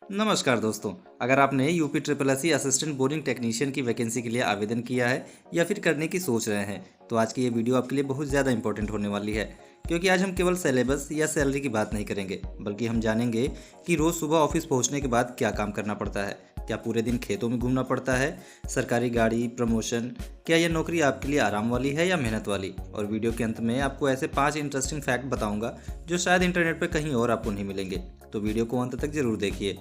नमस्कार दोस्तों। अगर आपने UP triple S assistant boring technician की वैकेंसी के लिए आवेदन किया है या फिर करने की सोच रहे हैं, तो आज की ये वीडियो आपके लिए बहुत ज़्यादा इंपॉर्टेंट होने वाली है। क्योंकि आज हम केवल सिलेबस या सैलरी की बात नहीं करेंगे, बल्कि हम जानेंगे कि रोज़ सुबह ऑफिस पहुंचने के बाद क्या काम करना पड़ता है। क्या पूरे दिन खेतों में घूमना पड़ता है, सरकारी गाड़ी, प्रमोशन, क्या यह नौकरी आपके लिए आराम वाली है या मेहनत वाली। और वीडियो के अंत में आपको ऐसे 5 इंटरेस्टिंग फैक्ट बताऊंगा जो शायद इंटरनेट पर कहीं और आपको नहीं मिलेंगे। तो वीडियो को अंत तक जरूर देखिए।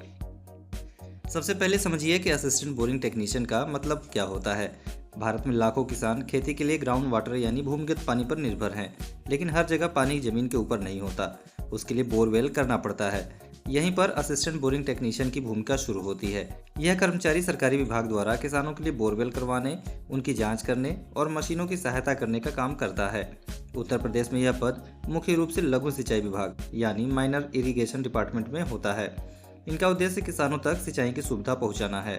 सबसे पहले समझिए कि असिस्टेंट बोरिंग टेक्नीशियन का मतलब क्या होता है। भारत में लाखों किसान खेती के लिए ग्राउंड वाटर यानी भूमिगत पानी पर निर्भर हैं, लेकिन हर जगह पानी जमीन के ऊपर नहीं होता। उसके लिए बोरवेल करना पड़ता है। यहीं पर असिस्टेंट बोरिंग टेक्नीशियन की भूमिका शुरू होती है। यह कर्मचारी सरकारी विभाग द्वारा किसानों के लिए बोरवेल करवाने, उनकी जांच करने और मशीनों की सहायता करने का काम करता है। उत्तर प्रदेश में यह पद मुख्य रूप से लघु सिंचाई विभाग यानी माइनर इरिगेशन डिपार्टमेंट में होता है। इनका उद्देश्य किसानों तक सिंचाई की सुविधा पहुंचाना है।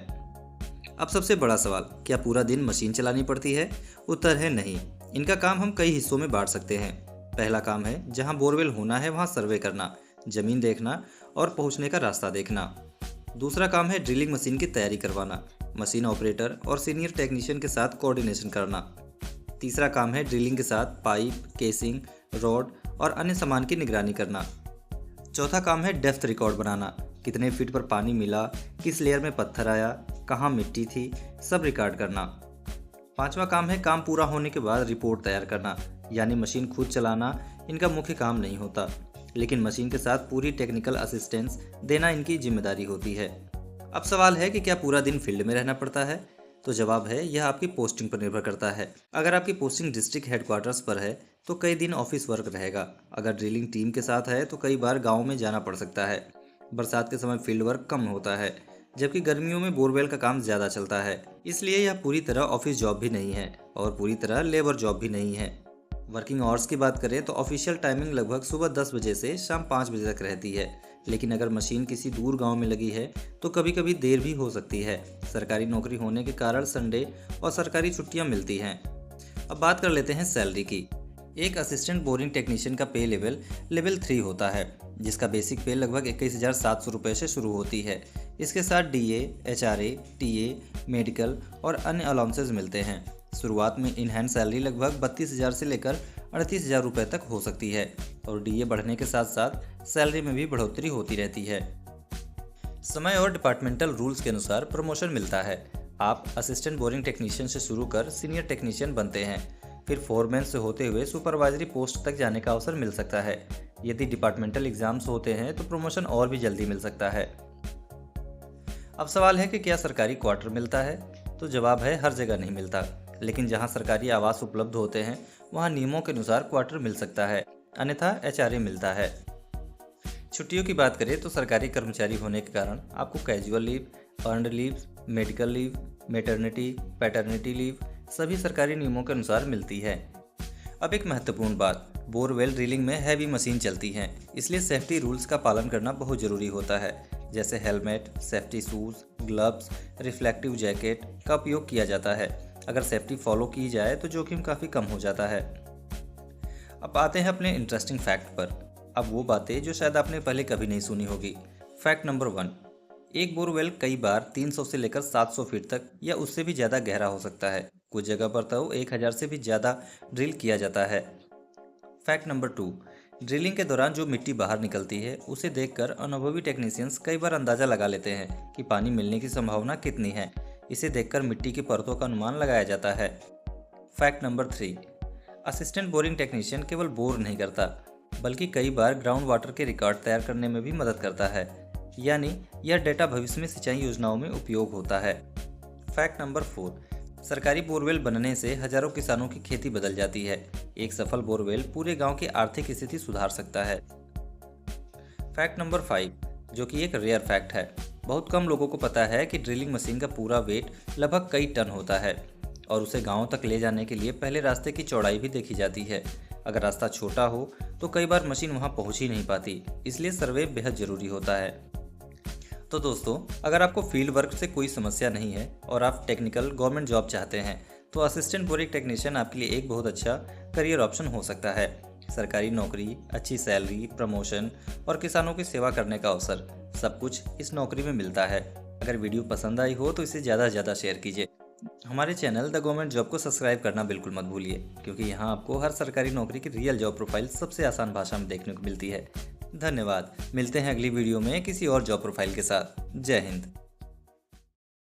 अब सबसे बड़ा सवाल, क्या पूरा दिन मशीन चलानी पड़ती है? उत्तर है नहीं। इनका काम हम कई हिस्सों में बांट सकते हैं। पहला काम है, जहां बोरवेल होना है वहां सर्वे करना, जमीन देखना और पहुंचने का रास्ता देखना। दूसरा काम है ड्रिलिंग मशीन की तैयारी करवाना, मशीन ऑपरेटर और सीनियर टेक्नीशियन के साथ कोऑर्डिनेशन करना। तीसरा काम है ड्रिलिंग के साथ पाइप, केसिंग, रॉड और अन्य सामान की निगरानी करना। चौथा काम है डेप्थ रिकॉर्ड बनाना, कितने फीट पर पानी मिला, किस लेयर में पत्थर आया, कहाँ मिट्टी थी, सब रिकॉर्ड करना। पांचवा काम है काम पूरा होने के बाद रिपोर्ट तैयार करना, यानी मशीन खुद चलाना इनका मुख्य काम नहीं होता, लेकिन मशीन के साथ पूरी टेक्निकल असिस्टेंस देना इनकी जिम्मेदारी होती है। अब सवाल है कि क्या पूरा दिन फील्ड में रहना पड़ता है? तो जवाब है, यह आपकी पोस्टिंग पर निर्भर करता है। अगर आपकी पोस्टिंग डिस्ट्रिक्ट हेडक्वार्टर्स पर है तो कई दिन ऑफिस वर्क रहेगा। अगर ड्रिलिंग टीम के साथ है तो कई बार गाँव में जाना पड़ सकता है। बरसात के समय फील्ड वर्क कम होता है, जबकि गर्मियों में बोरवेल का काम ज़्यादा चलता है। इसलिए यह पूरी तरह ऑफिस जॉब भी नहीं है और पूरी तरह लेबर जॉब भी नहीं है। वर्किंग आवर्स की बात करें तो ऑफिशियल टाइमिंग लगभग सुबह 10 बजे से शाम 5 बजे तक रहती है, लेकिन अगर मशीन किसी दूर गांव में लगी है तो कभी कभी देर भी हो सकती है। सरकारी नौकरी होने के कारण संडे और सरकारी छुट्टियां मिलती हैं। अब बात कर लेते हैं सैलरी की। एक असिस्टेंट बोरिंग टेक्नीशियन का पे लेवल 3 होता है, जिसका बेसिक पे लगभग 21,700 रुपये से शुरू होती है। इसके साथ डीए, एचआरए, टीए, मेडिकल और अन्य अलाउंसेस मिलते हैं। शुरुआत में इन हैंड सैलरी लगभग 32,000 से लेकर 38,000 रुपये तक हो सकती है और डीए बढ़ने के साथ साथ सैलरी में भी बढ़ोतरी होती रहती है। समय और डिपार्टमेंटल रूल्स के अनुसार प्रमोशन मिलता है। आप असिस्टेंट बोरिंग टेक्नीशियन से शुरू कर सीनियर टेक्नीशियन बनते हैं, फिर फोरमैन से होते हुए सुपरवाइजरी पोस्ट तक जाने का अवसर मिल सकता है। यदि डिपार्टमेंटल एग्जाम्स होते हैं तो प्रमोशन और भी जल्दी मिल सकता है। अब सवाल है कि क्या सरकारी क्वार्टर मिलता है? तो जवाब है, हर जगह नहीं मिलता, लेकिन जहां सरकारी आवास उपलब्ध होते हैं वहां नियमों के अनुसार क्वार्टर मिल सकता है, अन्यथा एचआरए मिलता है। छुट्टियों की बात करें तो सरकारी कर्मचारी होने के कारण आपको casual leave, earned leave, medical leave, maternity, paternity leave सभी सरकारी नियमों के अनुसार मिलती है। अब एक महत्वपूर्ण बात, बोरवेल ड्रिलिंग में हैवी मशीन चलती हैं, इसलिए सेफ्टी रूल्स का पालन करना बहुत ज़रूरी होता है। जैसे helmet, safety shoes, gloves, reflective jacket का उपयोग किया जाता है। अगर सेफ्टी फॉलो की जाए तो जोखिम काफ़ी कम हो जाता है। अब आते हैं अपने इंटरेस्टिंग फैक्ट पर। अब वो बातें जो शायद आपने पहले कभी नहीं सुनी होगी। फैक्ट नंबर 1, एक बोरवेल कई बार 300 से लेकर 700 फीट तक या उससे भी ज़्यादा गहरा हो सकता है। कुछ जगह पर तो 1000 से भी ज़्यादा ड्रिल किया जाता है। फैक्ट नंबर 2, ड्रिलिंग के दौरान जो मिट्टी बाहर निकलती है उसे देखकर अनुभवी टेक्नीशियंस कई बार अंदाज़ा लगा लेते हैं कि पानी मिलने की संभावना कितनी है। इसे देखकर मिट्टी की परतों का अनुमान लगाया जाता है। Fact number 3, assistant boring technician केवल बोर नहीं करता, बल्कि कई बार ग्राउंड वाटर के रिकॉर्ड तैयार करने में भी मदद करता है, यानी यह डेटा भविष्य में सिंचाई योजनाओं में उपयोग होता है। फैक्ट नंबर 4, सरकारी बोरवेल बनने से हजारों किसानों की खेती बदल जाती है। एक सफल बोरवेल पूरे गांव की आर्थिक स्थिति सुधार सकता है। फैक्ट नंबर 5, जो कि एक रेयर फैक्ट है, बहुत कम लोगों को पता है कि ड्रिलिंग मशीन का पूरा वेट लगभग कई टन होता है और उसे गांव तक ले जाने के लिए पहले रास्ते की चौड़ाई भी देखी जाती है। अगर रास्ता छोटा हो तो कई बार मशीन वहां पहुंच ही नहीं पाती, इसलिए सर्वे बेहद ज़रूरी होता है। तो दोस्तों, अगर आपको फील्ड वर्क से कोई समस्या नहीं है और आप टेक्निकल गवर्नमेंट जॉब चाहते हैं तो असिस्टेंट बोरिंग टेक्नीशियन आपके लिए एक बहुत अच्छा करियर ऑप्शन हो सकता है। सरकारी नौकरी, अच्छी सैलरी, प्रमोशन और किसानों की सेवा करने का अवसर, सब कुछ इस नौकरी में मिलता है। अगर वीडियो पसंद आई हो तो इसे ज़्यादा से ज़्यादा शेयर कीजिए। हमारे चैनल द गवर्नमेंट जॉब को सब्सक्राइब करना बिल्कुल मत भूलिए, क्योंकि यहाँ आपको हर सरकारी नौकरी की रियल जॉब प्रोफाइल सबसे आसान भाषा में देखने को मिलती है। धन्यवाद। मिलते हैं अगली वीडियो में किसी और जॉब प्रोफाइल के साथ। जय हिंद।